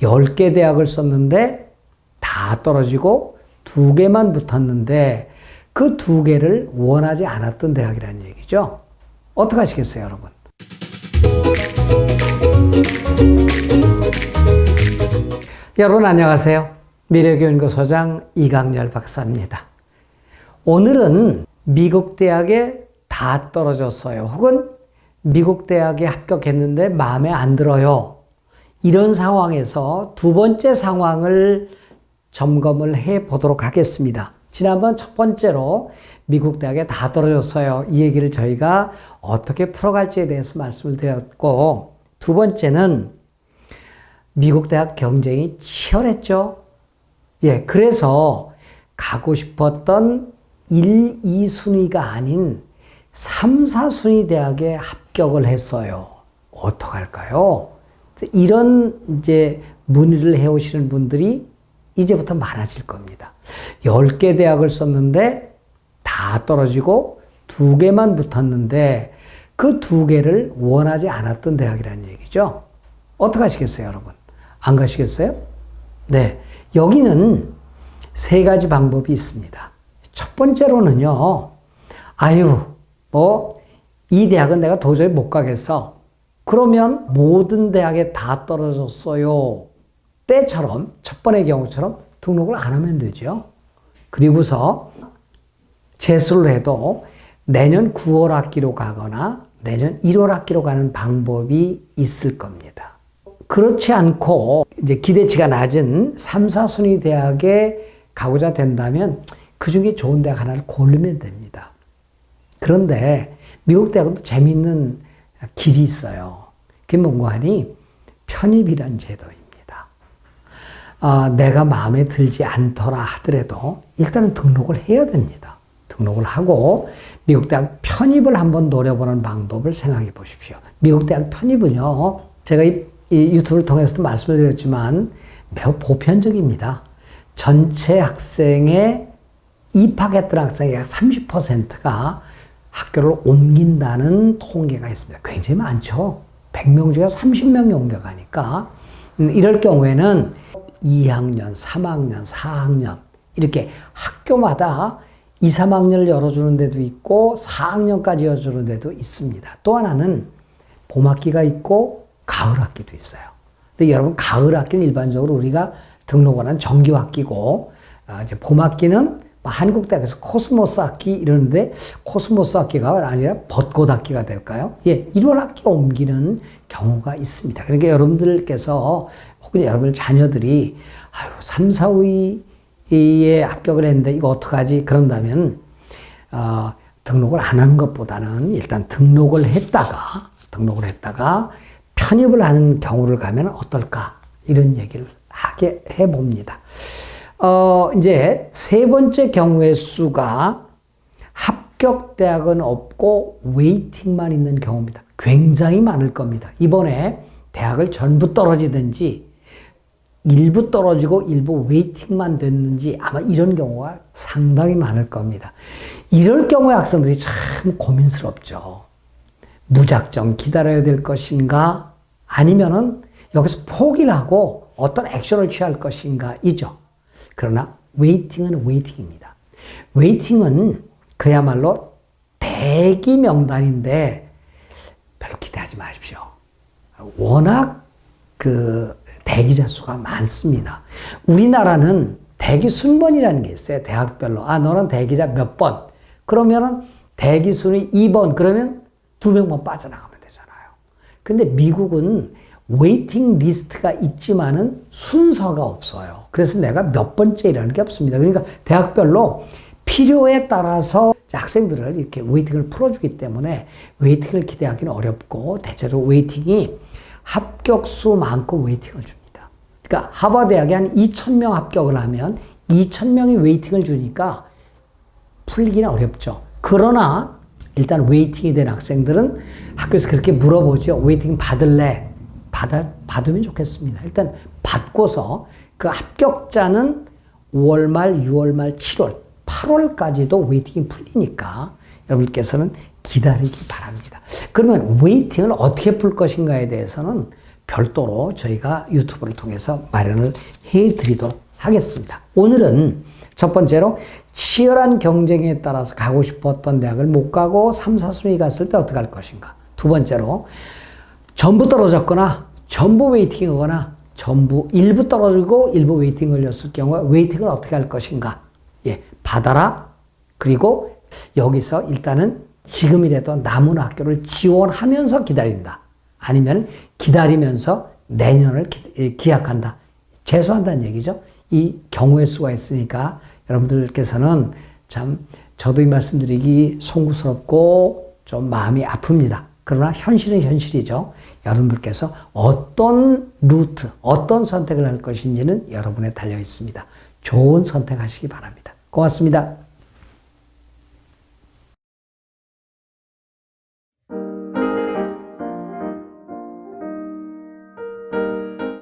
10개 대학을 썼는데 다 떨어지고 2개만 붙었는데 그 2개를 원하지 않았던 대학이라는 얘기죠. 어떻게 하시겠어요, 여러분? 여러분 안녕하세요. 미래교연구소장 이강렬 박사입니다. 오늘은 미국 대학에 다 떨어졌어요. 혹은 미국 대학에 합격했는데 마음에 안 들어요. 이런 상황에서 두 번째 상황을 점검을 해 보도록 하겠습니다. 지난번 첫 번째로 미국 대학에 다 떨어졌어요. 이 얘기를 저희가 어떻게 풀어갈지에 대해서 말씀을 드렸고, 두 번째는 미국 대학 경쟁이 치열했죠. 그래서 가고 싶었던 1, 2순위가 아닌 3, 4순위 대학에 합격을 했어요. 어떡할까요? 이런 이제 문의를 해오시는 분들이 이제부터 많아질 겁니다. 10개 대학을 썼는데 다 떨어지고 2개만 붙었는데 그 2개를 원하지 않았던 대학이라는 얘기죠. 어떻게 하시겠어요, 여러분? 안 가시겠어요? 네. 여기는 3가지 방법이 있습니다. 첫 번째로는요, 이 대학은 내가 도저히 못 가겠어. 그러면 모든 대학에 다 떨어졌어요. 때처럼, 첫 번의 경우처럼 등록을 안 하면 되죠. 그리고서 재수를 해도 내년 9월 학기로 가거나 내년 1월 학기로 가는 방법이 있을 겁니다. 그렇지 않고 이제 기대치가 낮은 3, 4순위 대학에 가고자 된다면 그 중에 좋은 대학 하나를 고르면 됩니다. 그런데 미국 대학은 또 재미있는 길이 있어요. 그게 뭔가 하니 편입이란 제도입니다. 내가 마음에 들지 않더라 하더라도 일단은 등록을 해야 됩니다. 등록을 하고 미국 대학 편입을 한번 노려보는 방법을 생각해 보십시오. 미국 대학 편입은요, 제가 이 유튜브를 통해서도 말씀을 드렸지만 매우 보편적입니다. 전체 학생의 입학했던 학생의 약 30%가 학교를 옮긴다는 통계가 있습니다. 굉장히 많죠. 100명 중에 30명이 옮겨가니까 이럴 경우에는 2학년, 3학년, 4학년 이렇게 학교마다 2, 3학년을 열어주는 데도 있고 4학년까지 열어주는 데도 있습니다. 또 하나는 봄학기가 있고 가을학기도 있어요. 근데 여러분, 가을학기는 일반적으로 우리가 등록을 하는 정규학기고, 이제 봄학기는 한국대학에서 코스모스 학기 이러는데 코스모스 학기가 아니라 벚꽃 학기가 될까요? 1월 학기에 옮기는 경우가 있습니다. 그러니까 여러분들께서 혹은 여러분 자녀들이 3, 4위에 합격을 했는데 이거 어떡하지? 그런다면 등록을 안 하는 것보다는 일단 등록을 했다가 편입을 하는 경우를 가면 어떨까? 이런 얘기를 하게 해봅니다. 이제 세 번째 경우의 수가 합격 대학은 없고 웨이팅만 있는 경우입니다. 굉장히 많을 겁니다. 이번에 대학을 전부 떨어지든지 일부 떨어지고 일부 웨이팅만 됐는지 아마 이런 경우가 상당히 많을 겁니다. 이럴 경우에 학생들이 참 고민스럽죠. 무작정 기다려야 될 것인가? 아니면은 여기서 포기를 하고 어떤 액션을 취할 것인가? 이죠. 그러나 웨이팅은 웨이팅입니다. 웨이팅은 그야말로 대기 명단인데 별로 기대하지 마십시오. 워낙 대기자 수가 많습니다. 우리나라는 대기 순번이라는 게 있어요. 대학별로. 너는 대기자 몇 번. 그러면은 대기 순위 2번. 그러면 2명만 빠져나가면 되잖아요. 근데 미국은 웨이팅 리스트가 있지만은 순서가 없어요. 그래서 내가 몇 번째라는 게 없습니다. 그러니까 대학별로 필요에 따라서 학생들을 이렇게 웨이팅을 풀어주기 때문에 웨이팅을 기대하기는 어렵고, 대체로 웨이팅이 합격수만큼 웨이팅을 줍니다. 그러니까 하버드대학에 한 2,000명 합격을 하면 2,000명이 웨이팅을 주니까 풀리기는 어렵죠. 그러나 일단 웨이팅이 된 학생들은 학교에서 그렇게 물어보죠. 웨이팅 받을래? 받으면 좋겠습니다. 일단 받고서 그 합격자는 5월 말, 6월 말, 7월, 8월까지도 웨이팅이 풀리니까 여러분께서는 기다리기 바랍니다. 그러면 웨이팅을 어떻게 풀 것인가에 대해서는 별도로 저희가 유튜브를 통해서 마련을 해드리도록 하겠습니다. 오늘은 첫 번째로 치열한 경쟁에 따라서 가고 싶었던 대학을 못 가고 3, 4순위 갔을 때 어떻게 할 것인가. 두 번째로 전부 떨어졌거나 전부 웨이팅하거나 전부 일부 떨어지고 일부 웨이팅 걸렸을 경우에 웨이팅을 어떻게 할 것인가. 예, 받아라. 그리고 여기서 일단은 지금이라도 남은 학교를 지원하면서 기다린다. 아니면 기다리면서 내년을 기약한다. 재수한다는 얘기죠. 이 경우의 수가 있으니까 여러분들께서는 참 저도 이 말씀드리기 송구스럽고 좀 마음이 아픕니다. 그러나 현실은 현실이죠. 여러분들께서 어떤 루트, 어떤 선택을 할 것인지는 여러분에 달려 있습니다. 좋은 선택하시기 바랍니다. 고맙습니다.